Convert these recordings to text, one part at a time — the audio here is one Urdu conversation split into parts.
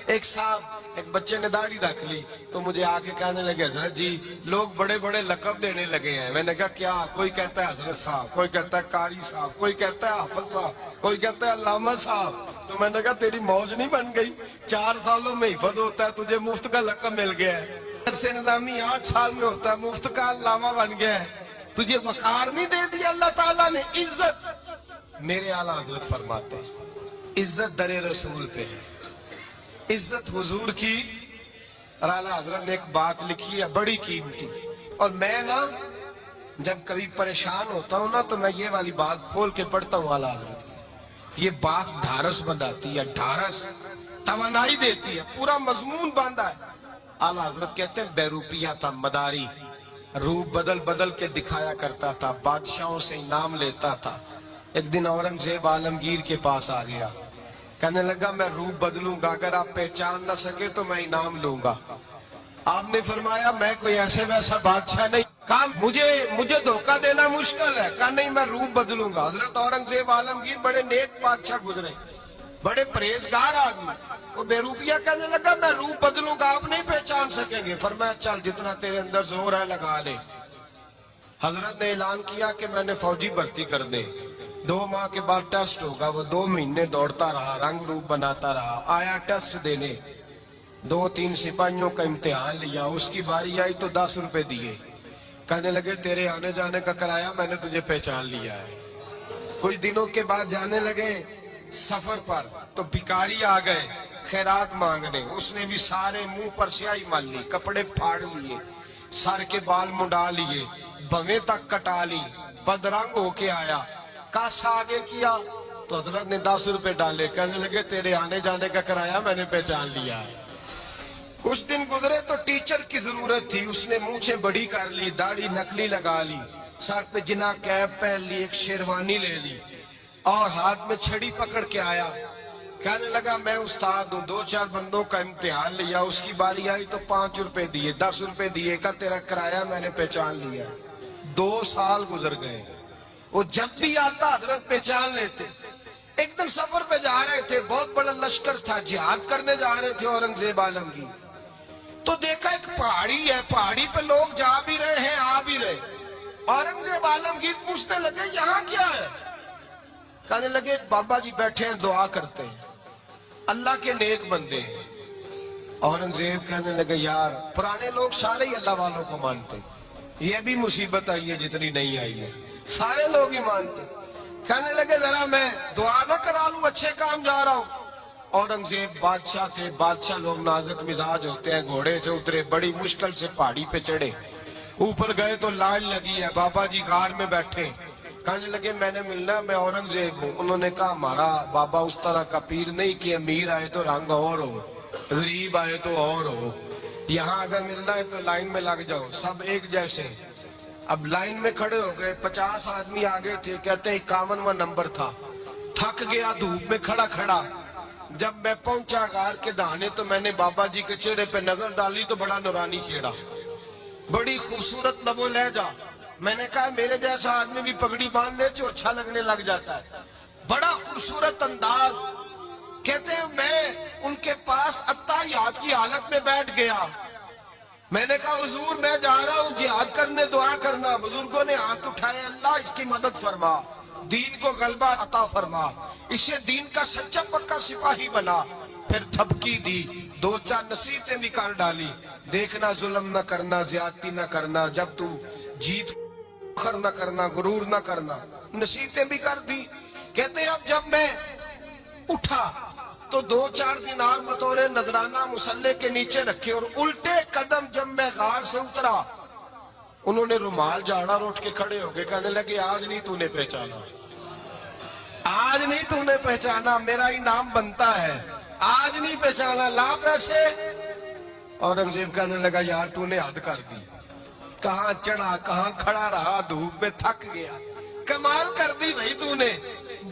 ایک صاحب ایک بچے نے داڑھی رکھ لی تو مجھے آگے کہنے لگے حضرت جی لوگ بڑے بڑے لقب دینے لگے ہیں. میں نے کہا کیا؟ کوئی کہتا ہے حضرت صاحب، کوئی کہتا ہے قاری صاحب، کوئی کہتا ہے حافظ صاحب، کوئی کہتا ہے علامہ صاحب. تو میں نے کہا تیری موج نہیں بن گئی؟ 4 سالوں میں حفظ ہوتا ہے، تجھے مفت کا لقب مل گیا ہے. درس نظامی 8 سال میں ہوتا ہے، مفت کا علامہ بن گیا ہے. تجھے وقار نہیں دے دیا اللہ تعالیٰ نے؟ عزت. میرے اعلیٰ حضرت فرماتے ہیں عزت در رسول پہ ہے، عزت حضور کی. اور اعلیٰ حضرت نے ایک بات لکھی ہے بڑی قیمتی، اور میں نا جب کبھی پریشان ہوتا ہوں نا تو میں یہ والی بات کھول کے پڑھتا ہوں اعلیٰ حضرت. یہ بات ڈھارس بندھاتی ہے، ڈھارس توانائی دیتی ہے، پورا مضمون باندھا ہے. اعلیٰ حضرت کہتے ہیں بیروپیہ تھا مداری، روپ بدل بدل کے دکھایا کرتا تھا، بادشاہوں سے انعام لیتا تھا. ایک دن اورنگزیب عالمگیر کے پاس آ گیا، کہنے لگا میں روپ بدلوں گا، اگر آپ پہچان نہ سکے تو میں انعام لوں گا. آپ نے فرمایا میں کوئی ایسے ویسا بادشاہ نہیں. کہا مجھے دھوکہ دینا مشکل ہے. کہا نہیں میں روپ بدلوں گا. حضرت اورنگزیب عالمگیر بڑے نیک بادشاہ گزرے، بڑے پرہیزگار آدمی. وہ بیروپیہ کہنے لگا میں روپ بدلوں گا، آپ نہیں پہچان سکیں گے. فرمایا چل جتنا تیرے اندر زور ہے لگا لے. حضرت نے اعلان کیا کہ میں نے فوجی بھرتی کر دے، 2 ماہ کے بعد ٹیسٹ ہوگا. وہ 2 مہینے دوڑتا رہا، رنگ روپ بناتا رہا. آیا ٹیسٹ دینے، 2-3 سپاہیوں کا امتحان لیا. اس کی باری آئی تو 10 روپے دیے. کہنے لگے تیرے آنے جانے کا کرایہ میں نے تجھے پہچان لیا ہے. کچھ دنوں کے بعد جانے لگے سفر پر تو بھکاری آ گئے خیرات مانگنے. اس نے بھی سارے منہ پر سیاہی مال لی، کپڑے پھاڑ لیے، سر کے بال منڈا لیے، بھویں تک کٹا لی، بدرنگ ہو کے آیا. کاسا آگے کیا تو حضرت نے 10 روپے ڈالے. کہنے لگے تیرے آنے جانے کا کرایہ میں نے پہچان لیا ہے. کچھ دن گزرے تو ٹیچر کی ضرورت تھی. اس نے مونچھیں بڑی کر لی، داڑھی نکلی لگا لی، سر پہ جنا کیپ پہن لی، ایک شیروانی لے لی اور ہاتھ میں چھڑی پکڑ کے آیا. کہنے لگا میں استاد ہوں، 2-4 بندوں کا امتحان لیا. اس کی باری آئی تو 5 روپے دیے، 10 روپے دیے. کہا تیرا کرایہ میں نے پہچان لیا. 2 سال گزر گئے. وہ جب بھی آتا حضرت پہچان لیتے. ایک دن سفر پہ جا رہے تھے، بہت بڑا لشکر تھا، جہاد کرنے جا رہے تھے اورنگزیب عالمگیر. تو دیکھا ایک پہاڑی ہے، پہاڑی پہ لوگ جا بھی رہے ہیں آ بھی رہے. اورنگزیب عالمگیر پوچھنے لگے یہاں کیا ہے؟ کہنے لگے ایک بابا جی بیٹھے ہیں دعا کرتے ہیں، اللہ کے نیک بندے ہیں. اورنگزیب کہنے لگے یار پرانے لوگ سارے ہی اللہ والوں کو مانتے، یہ بھی مصیبت آئی ہے جتنی نہیں آئی ہے، سارے لوگ ہی مانتے. کہنے لگے ذرا میں دعا نہ کرا لوں، اچھے کام جا رہا ہوں. اورنگزیب بادشاہ تھے، بادشاہ لوگ نازک مزاج ہوتے ہیں. گھوڑے سے اترے، بڑی مشکل سے پہاڑی پہ چڑھے. اوپر گئے تو لائن لگی ہے، بابا جی غار میں بیٹھے. کہنے لگے میں نے ملنا ہے، میں اورنگزیب ہوں. انہوں نے کہا ہمارا بابا اس طرح کا پیر نہیں کہ امیر آئے تو رنگ اور ہو، غریب آئے تو اور ہو. یہاں اگر ملنا ہے تو لائن میں لگ جاؤ، سب ایک جیسے. اب لائن میں کھڑے ہو گئے، 50 آدمی آگے تھے. کہتے ہیں 51واں نمبر تھا. تھک گیا دھوپ میں کھڑا کھڑا. جب میں پہنچا غار کے دہانے تو میں نے بابا جی کے چہرے پہ نظر ڈالی تو بڑا نورانی چہرہ، بڑی خوبصورت لب و لہجہ. میں نے کہا میرے جیسا آدمی بھی پگڑی باندھ لے تو اچھا لگنے لگ جاتا ہے، بڑا خوبصورت انداز. کہتے ہیں میں ان کے پاس اتحیات کی حالت میں بیٹھ گیا. میں نے کہا حضور میں جا رہا ہوں جہاد کرنے، دعا کرنا. بزرگوں نے ہاتھ اٹھائے، اللہ اس کی مدد فرما، دین کو غلبہ عطا فرما، اسے دین کا سچا پکا سپاہی بنا. پھر تھپکی دی، 2-4 نصیحتیں بھی کر ڈالی. دیکھنا ظلم نہ کرنا، زیادتی نہ کرنا، جب تو جیت فخر نہ کرنا، غرور نہ کرنا. نصیحتیں بھی کر دی. کہتے ہیں اب جب میں اٹھا تو 2-4 دینار بطور نذرانہ مسلح کے نیچے رکھے، اور الٹے قدم جب میں غار سے اترا انہوں نے رومال جھاڑا اور اٹھ کے کھڑے ہو گئے. کہنے لگے آج نہیں تو نے پہچانا، آج نہیں تو نے پہچانا، میرا انعام بنتا ہے، آج نہیں پہچانا، لا پیسے. اورنگزیب کہنے لگا یار تو نے حد کر دی، کہاں چڑھا کہاں کھڑا رہا، دھوپ میں تھک گیا. کمال کر دی بھائی تو نے،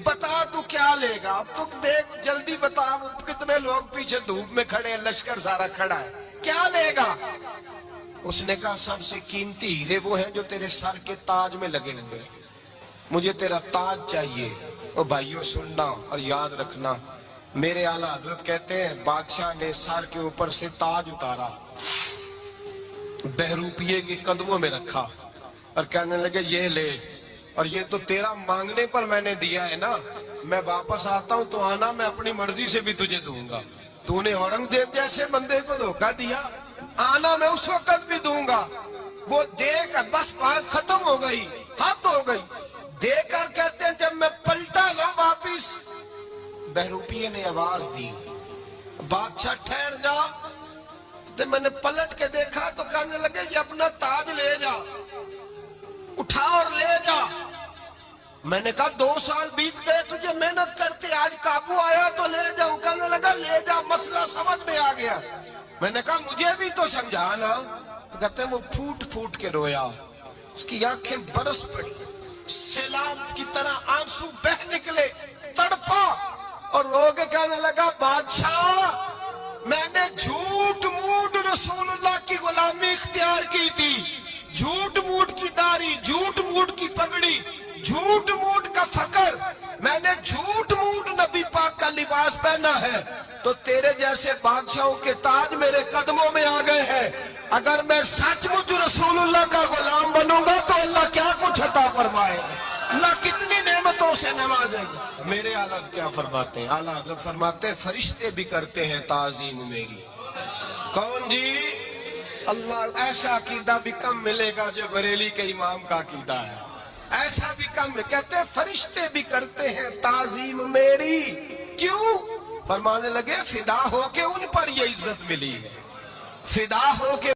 بتا تو کیا لے گا. اب تو دیکھ جلدی بتا، کتنے لوگ پیچھے دھوپ میں کھڑے ہیں، لشکر سارا کھڑا ہے، کیا لے گا؟ اس نے کہا سب سے قیمتی ہیرے وہ ہیں جو تیرے سر کے تاج میں لگے ہوئے، مجھے تیرا تاج چاہیے. او بھائیو سننا اور یاد رکھنا، میرے اعلیٰ حضرت کہتے ہیں بادشاہ نے سر کے اوپر سے تاج اتارا، بہروپیے کے قدموں میں رکھا اور کہنے لگے یہ لے، اور یہ تو تیرا مانگنے پر میں نے دیا ہے نا، میں واپس آتا ہوں تو آنا، میں اپنی مرضی سے بھی تجھے دوں گا۔ تو نے اورنگزیب جیسے بندے کو دھوکہ دیا، آنا میں اس وقت بھی دوں گا۔ وہ دے کر بس بات ختم ہو گئی، حد ہو گئی، دے کر کہتے ہیں جب میں پلٹا گا واپس، بہروپیے نے آواز دی بادشاہ ٹھہر جا۔ تو میں نے پلٹ کے دیکھا تو کہنے لگے یہ اپنا تاج لے جا، اٹھا اور لے جا۔ میں نے کہا 2 سال بیت گئے تجھے محنت کرتے، آج قابو آیا تو لے جاؤں۔ کہنے لگا لے جا، مسئلہ سمجھ میں آ گیا۔ میں نے کہا مجھے بھی تو سمجھانا۔ تو کہتے ہیں وہ پھوٹ پھوٹ کے رویا، اس کی آنکھیں برس پڑی، سیلاب کی طرح آنسو بہ نکلے، تڑپا اور رو کے کہنے لگا بادشاہ میں نے جھوٹ موٹ رسول اللہ کی غلامی اختیار کی تھی، جھوٹ موٹ کی داڑھی، جھوٹ موٹ کی پگڑی، جھوٹ موٹ کا فقر، میں نے جھوٹ موٹ نبی پاک کا لباس پہنا ہے، تو تیرے جیسے بادشاہوں کے تاج میرے قدموں میں آ گئے ہیں۔ اگر میں سچ مچ رسول اللہ کا غلام بنوں گا تو اللہ کیا کچھ عطا فرمائے گا، اللہ کتنی نعمتوں سے نوازے گا۔ میرے اعلیٰ کیا فرماتے ہیں؟ اعلیٰ حضرت فرماتے ہیں فرشتے بھی کرتے ہیں تعظیم میری۔ کون جی؟ اللہ ایسا عقیدہ بھی کم ملے گا جو بریلی کے امام کا عقیدہ ہے، ایسا بھی کم۔ کہتے ہیں فرشتے بھی کرتے ہیں تعظیم میری، کیوں؟ فرمانے لگے فدا ہو کے ان پر یہ عزت ملی ہے، فدا ہو کے